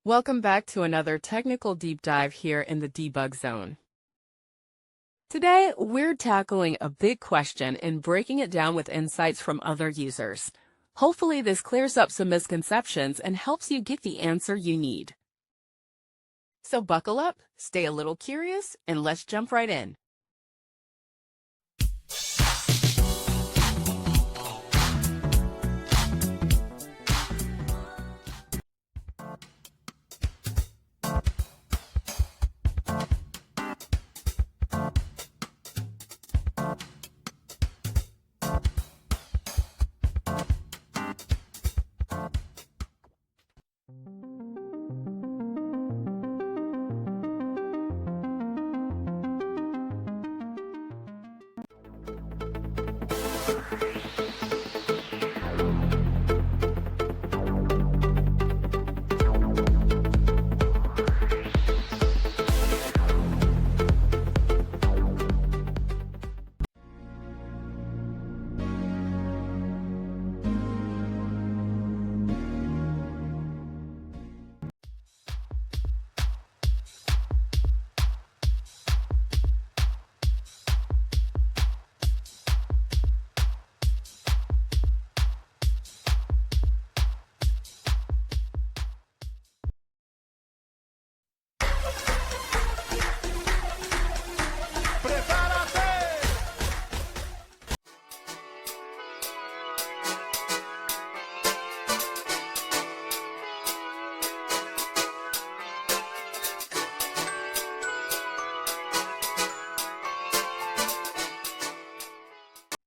Welcome back to another technical deep dive here in the debug zone. Today, we're tackling a big question and breaking it down with insights from other users. Hopefully, this clears up some misconceptions and helps you get the answer you need. So buckle up, stay a little curious, and let's jump right in.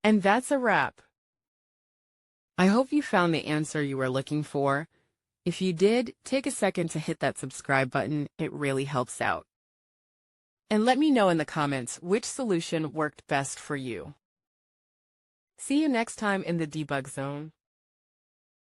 And that's a wrap. I hope you found the answer you were looking for. If you did, take a second to hit that subscribe button. It really helps out. And let me know in the comments which solution worked best for you. See you next time in the debug zone.